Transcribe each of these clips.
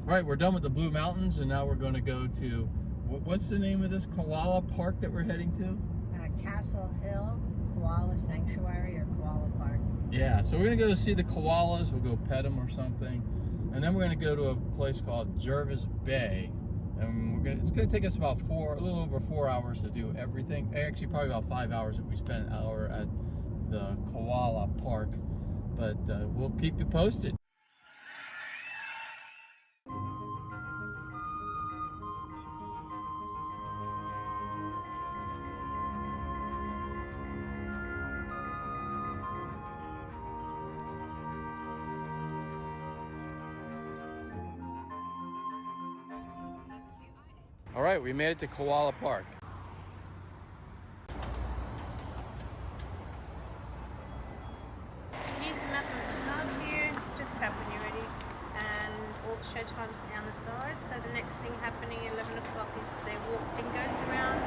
All right, we're done with the Blue Mountains, and now we're going to go to, what's the name of this koala park that we're heading to? Castle Hill Koala Sanctuary or Koala Park. Yeah, so we're going to go see the koalas. We'll go pet them or something. And then we're going to go to a place called Jervis Bay. And it's going to take us about a little over 4 hours to do everything. Actually, probably about 5 hours if we spend an hour at the koala park. But we'll keep you posted. All right, we made it to Koala Park. Here's the map of the park here. Just tap when you're ready. And all the show times down the side. So the next thing happening at 11 o'clock is they walk dingoes around.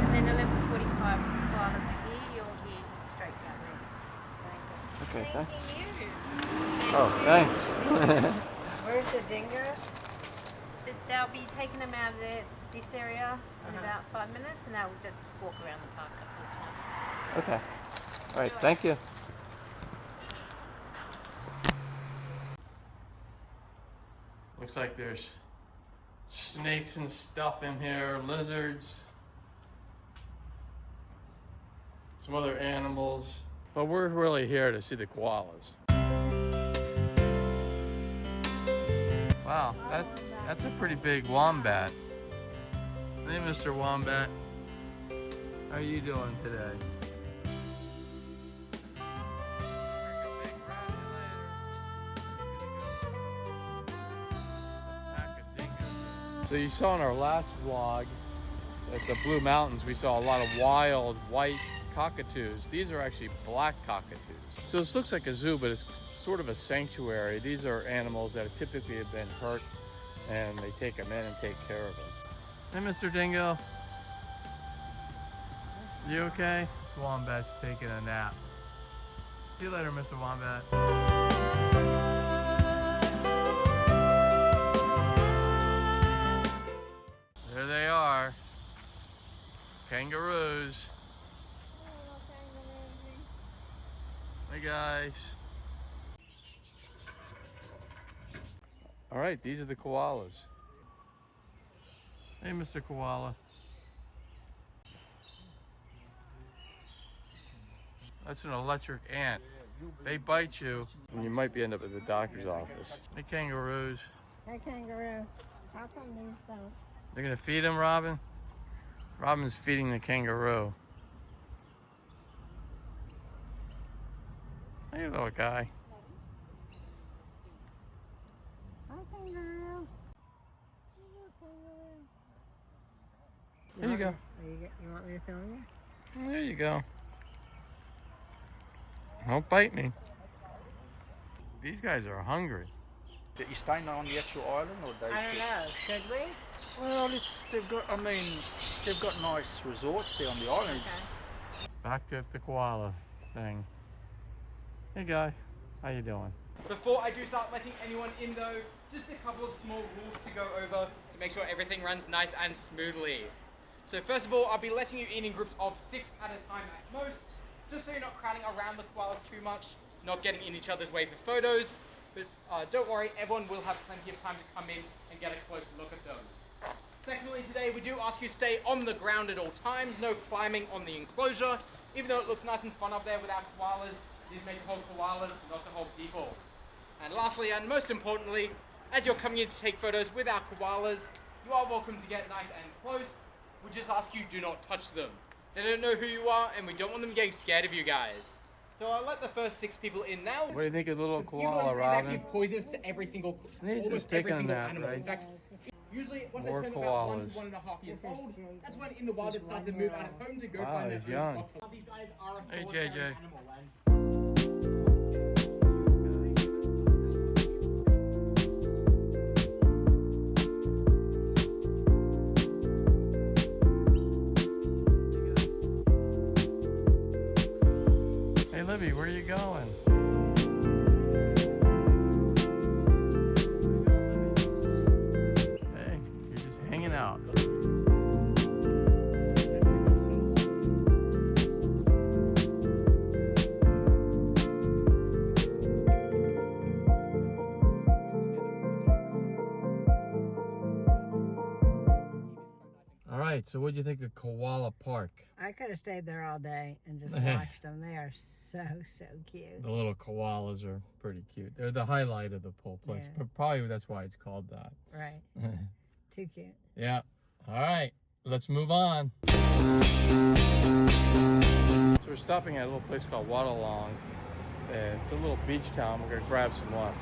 And then 11:45 is the koalas are here. You're here straight down there. Okay, Thank thanks. you. Oh, thanks. Where's the dingoes? They'll be taking them out of this area in about 5 minutes, and they'll just walk around the park a couple of times. Okay. All right, thank you. Looks like there's snakes and stuff in here, lizards, some other animals. But we're really here to see the koalas. Wow, that's a pretty big wombat. Hey, Mr. Wombat. How are you doing today? So you saw in our last vlog at the Blue Mountains, we saw a lot of wild white cockatoos. These are actually black cockatoos. So this looks like a zoo, but it's sort of a sanctuary. These are animals that typically have been hurt, and they take them in and take care of them. Hey, Mr. Dingo. You okay? This wombat's taking a nap. See you later, Mr. Wombat. There they are. Kangaroos. Hey, guys. All right, these are the koalas. Hey, Mr. Koala. That's an electric ant. They bite you, and you might end up at the doctor's office. Hey, kangaroos. Hey, kangaroo. How come these don't? They're gonna feed him, Robin? Robin's feeding the kangaroo. Hey, little guy. Hi, kangaroo. There you go. You want me to film you? There you go. Don't bite me. These guys are hungry. Are you staying on the actual island or day I don't trip? know. Should we? Well, they've got nice resorts there on the island. Okay. Back to the koala thing. Hey, guy. How you doing? Before I do start letting anyone in though, just a couple of small rules to go over to make sure everything runs nice and smoothly. So first of all, I'll be letting you in groups of 6 at a time at most, just so you're not crowding around the koalas too much, not getting in each other's way for photos. But don't worry, everyone will have plenty of time to come in and get a close look at them. Secondly, today we do ask you to stay on the ground at all times, no climbing on the enclosure. Even though it looks nice and fun up there without koalas, it is meant to hold koalas, not to hold people. And lastly, and most importantly, as you're coming in to take photos with our koalas, you are welcome to get nice and close. We just ask you do not touch them. They don't know who you are, and we don't want them getting scared of you guys. So I'll let the first 6 people in now. What do you think of the little koala, Eucalyptus is Robin? actually poisonous to every single, He's almost just every taking a single nap, animal. right? In fact, usually once More they turn about 1 to koalas. 1.5 years old, that's when in the wild it starts to move out of home to go Wow, find their he's own young. spot. These guys are a Hey, solitary JJ. animal, and Hey, Libby, where are you going? out. All right, so what do you think of Koala Park? I could have stayed there all day and just watched them. They are so cute. The little koalas are pretty cute. They're the highlight of the whole place. Yeah. But probably that's why it's called that. Right. Too cute. Yeah. All right, let's move on. So we're stopping at a little place called Wyalong. It's a little beach town. We're gonna grab some lunch.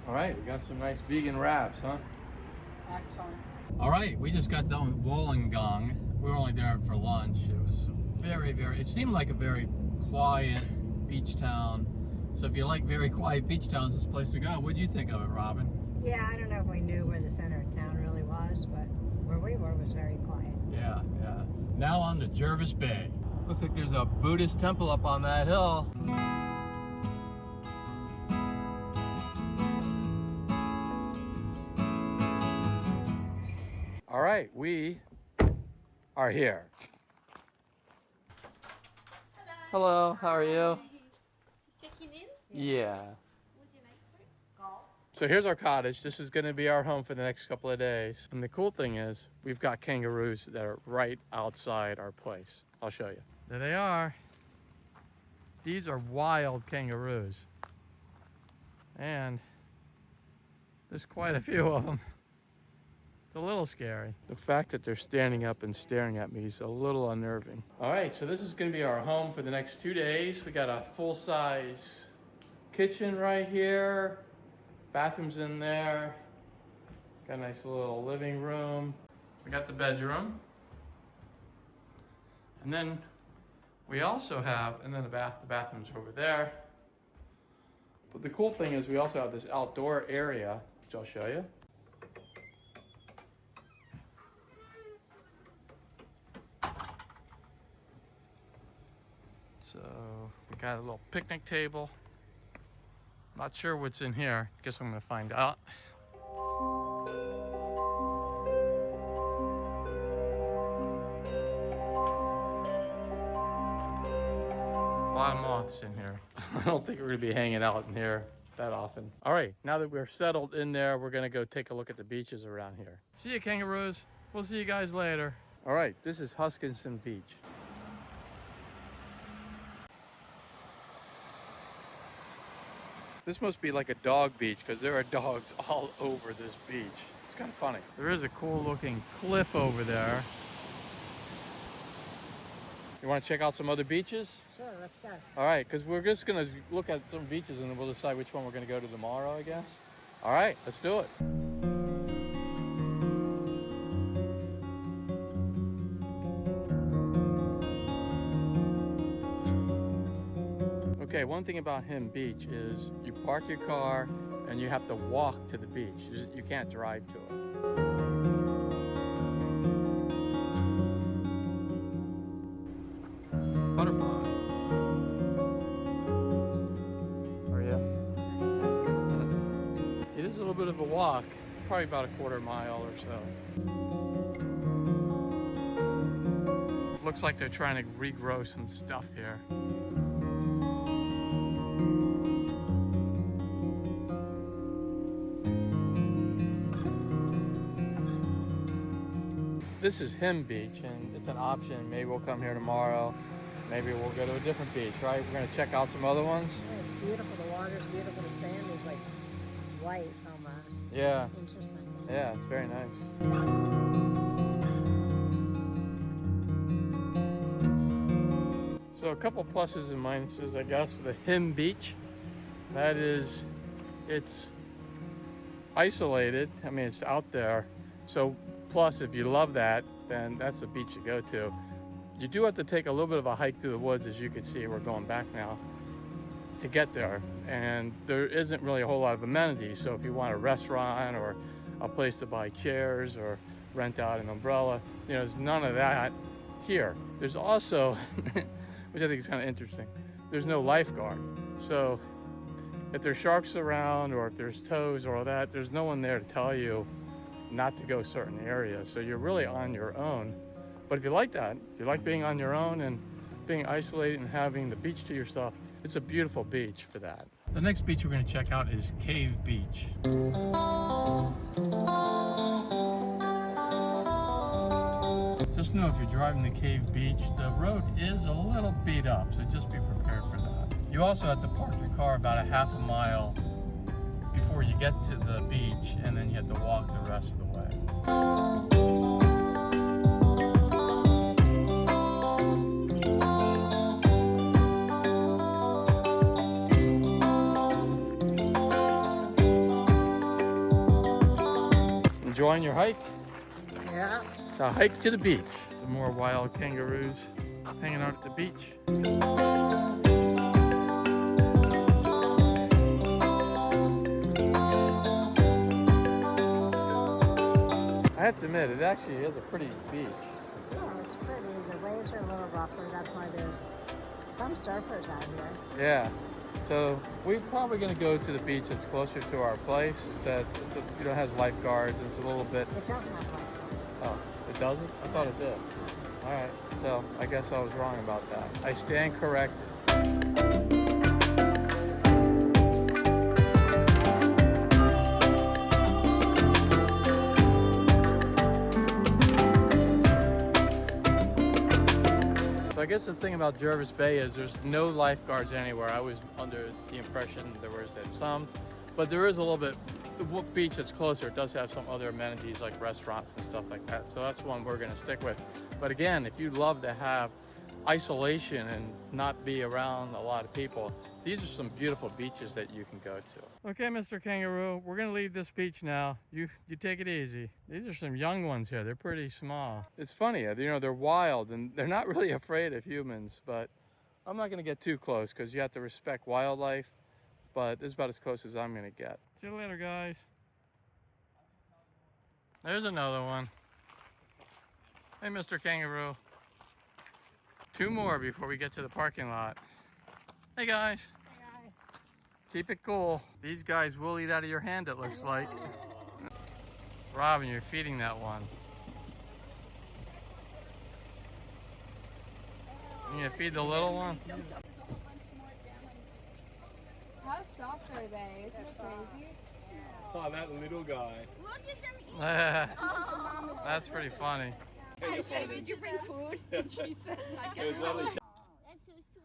All right, we got some nice vegan wraps, huh? That's fun. All right, we just got done with Wyalong. We were only there for lunch. It was it seemed like a very quiet beach town. So if you like very quiet beach towns, this is the place to go. What do you think of it, Robin? Yeah, I don't know if we knew where the center of town really was, but where we were was very quiet. Yeah, yeah. Now on to Jervis Bay. Looks like there's a Buddhist temple up on that hill. All right, we are here. Hello, how are you? Just checking in. Yeah. What's your name, sorry? So here's our cottage. This is going to be our home for the next couple of days. And the cool thing is we've got kangaroos that are right outside our place. I'll show you. There they are. These are wild kangaroos. And there's quite a few of them. It's a little scary. The fact that they're standing up and staring at me is a little unnerving. All right, so this is gonna be our home for the next 2 days. We got a full-size kitchen right here. Bathrooms in there. Got a nice little living room. We got the bedroom. And then we also have, and then the bathroom's over there. But the cool thing is we also have this outdoor area, which I'll show you. So we got a little picnic table. Not sure what's in here. Guess I'm gonna find out. A lot of moths in here. I don't think we're gonna be hanging out in here that often. All right, now that we're settled in there, we're gonna go take a look at the beaches around here. See you, kangaroos. We'll see you guys later. All right, this is Huskisson Beach. This must be like a dog beach because there are dogs all over this beach. It's kind of funny. There is a cool looking cliff over there. You want to check out some other beaches? Sure, let's go. All right, because we're just going to look at some beaches and then we'll decide which one we're going to go to tomorrow, I guess. All right, let's do it. Okay, one thing about Hyams Beach is you park your car and you have to walk to the beach. You can't drive to it. Butterfly. Are you? It is a little bit of a walk, probably about a quarter mile or so. Looks like they're trying to regrow some stuff here. This is Hyams Beach, and it's an option. Maybe we'll come here tomorrow. Maybe we'll go to a different beach, right? We're gonna check out some other ones. Yeah, it's beautiful. The water's beautiful. The sand is like white almost. Yeah. It's interesting. Yeah, it's very nice. So a couple pluses and minuses, I guess, for the Hyams Beach. That is, it's isolated. I mean, it's out there. So plus, if you love that, then that's a beach to go to. You do have to take a little bit of a hike through the woods, as you can see. We're going back now to get there. And there isn't really a whole lot of amenities. So if you want a restaurant or a place to buy chairs or rent out an umbrella, you know, there's none of that here. There's also, which I think is kind of interesting, there's no lifeguard. So if there's sharks around or if there's toads or all that, there's no one there to tell you not to go certain areas. So you're really on your own. But if you like that, if you like being on your own and being isolated and having the beach to yourself, it's a beautiful beach for that. The next beach we're going to check out is Cave Beach. Just know if you're driving to Cave Beach, the road is a little beat up, so just be prepared for that. You also have to park your car about a half a mile before you get to the beach, and then you have to walk the rest of the way. Enjoying your hike? Yeah. It's a hike to the beach. Some more wild kangaroos hanging out at the beach. I have to admit, it actually is a pretty beach. Oh, it's pretty. The waves are a little rougher. That's why there's some surfers out here. Yeah. So we're probably going to go to the beach that's closer to our place. You know, it has lifeguards and it's a little bit. It doesn't have lifeguards. Oh, it doesn't? I thought it did. All right. So I guess I was wrong about that. I stand corrected. So I guess the thing about Jervis Bay is there's no lifeguards anywhere. I was under the impression there was some, but there is a little bit. The beach that's closer, it does have some other amenities like restaurants and stuff like that. So that's one we're going to stick with. But again, if you'd love to have isolation and not be around a lot of people, these are some beautiful beaches that you can go to. Okay, Mr. Kangaroo, we're gonna leave this beach now. You take it easy. These are some young ones here. They're pretty small. It's funny, you know, they're wild and they're not really afraid of humans, but I'm not gonna get too close because you have to respect wildlife, but this is about as close as I'm gonna get. See you later, guys. There's another one. Hey, Mr. Kangaroo. Two more before we get to the parking lot. Hey guys. Hey guys. Keep it cool. These guys will eat out of your hand, it looks like. Robin, you're feeding that one. You gonna feed the little one? How soft are they? Isn't it crazy? Oh, that little guy. Look at them. That's pretty funny. I said, did you bring food? She said, I guess. It was lovely. That's so sweet.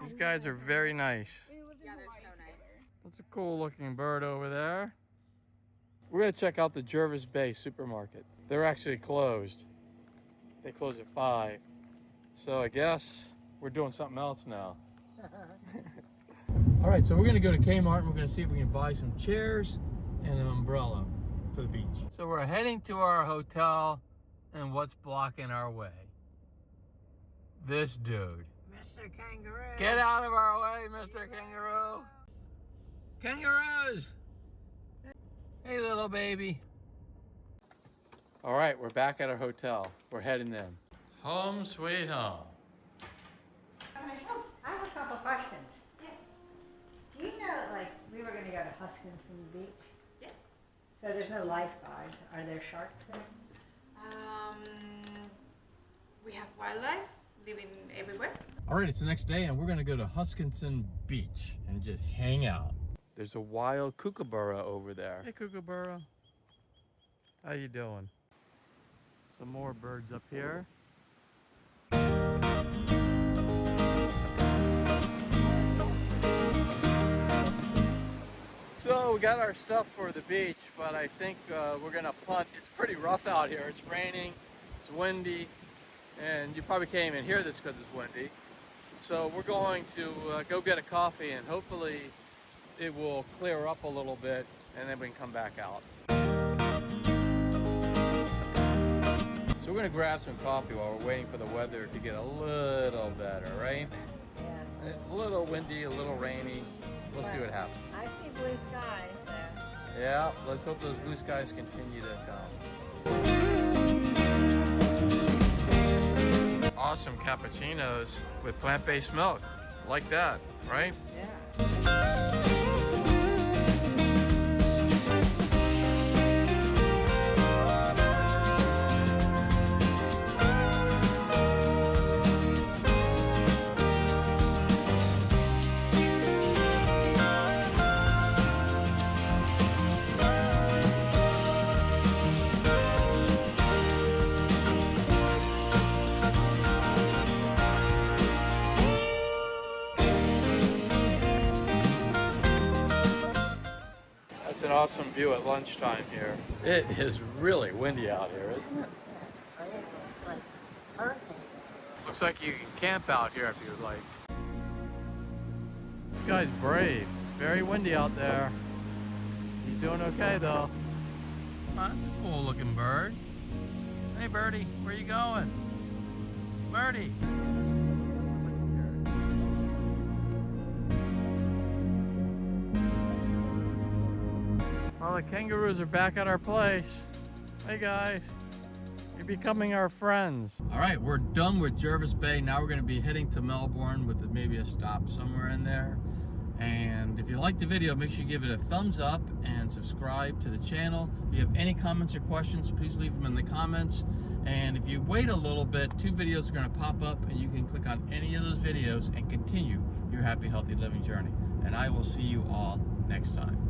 These guys are very nice. Yeah, they're so nice. That's a cool looking bird over there. We're gonna check out the Jervis Bay supermarket. They're actually closed. They close at 5. So I guess we're doing something else now. All right, so we're gonna go to Kmart and we're gonna see if we can buy some chairs and an umbrella for the beach. So we're heading to our hotel, and what's blocking our way? This dude. Mr. Kangaroo. Get out of our way, Mr. Kangaroo. Kangaroos! Hey, little baby. All right, we're back at our hotel. We're heading in. Home sweet home. I have a couple questions. Yes. Do you know, like, we were going to go to Huskisson Beach? Yes. So there's no lifeguards. Are there sharks there? We have wildlife living everywhere. All right, it's the next day, and we're gonna go to Huskisson Beach and just hang out. There's a wild kookaburra over there. Hey, kookaburra. How you doing? Some more birds up here. So we got our stuff for the beach, but I think we're gonna punt. It's pretty rough out here. It's raining, it's windy, and you probably can't even hear this because it's windy. So we're going to go get a coffee, and hopefully it will clear up a little bit, and then we can come back out. So we're gonna grab some coffee while we're waiting for the weather to get a little better, right? Yeah. And it's a little windy, a little rainy. We'll see what happens. I see blue skies there. Yeah, let's hope those blue skies continue to come. Awesome cappuccinos with plant-based milk. like that, right? Yeah. That's an awesome view at lunchtime here. It is really windy out here, isn't it? Yeah, it's crazy. It's like hurricane winds. Looks like you can camp out here if you would like. This guy's brave. It's very windy out there. He's doing okay though. Oh, that's a cool looking bird. Hey birdie, where you going? Birdie. Well, the kangaroos are back at our place. Hey guys, you're becoming our friends. All right, we're done with Jervis Bay. Now we're gonna be heading to Melbourne with maybe a stop somewhere in there. And if you like the video, make sure you give it a thumbs up and subscribe to the channel. If you have any comments or questions, please leave them in the comments. And if you wait a little bit, 2 videos are gonna pop up and you can click on any of those videos and continue your happy, healthy living journey. And I will see you all next time.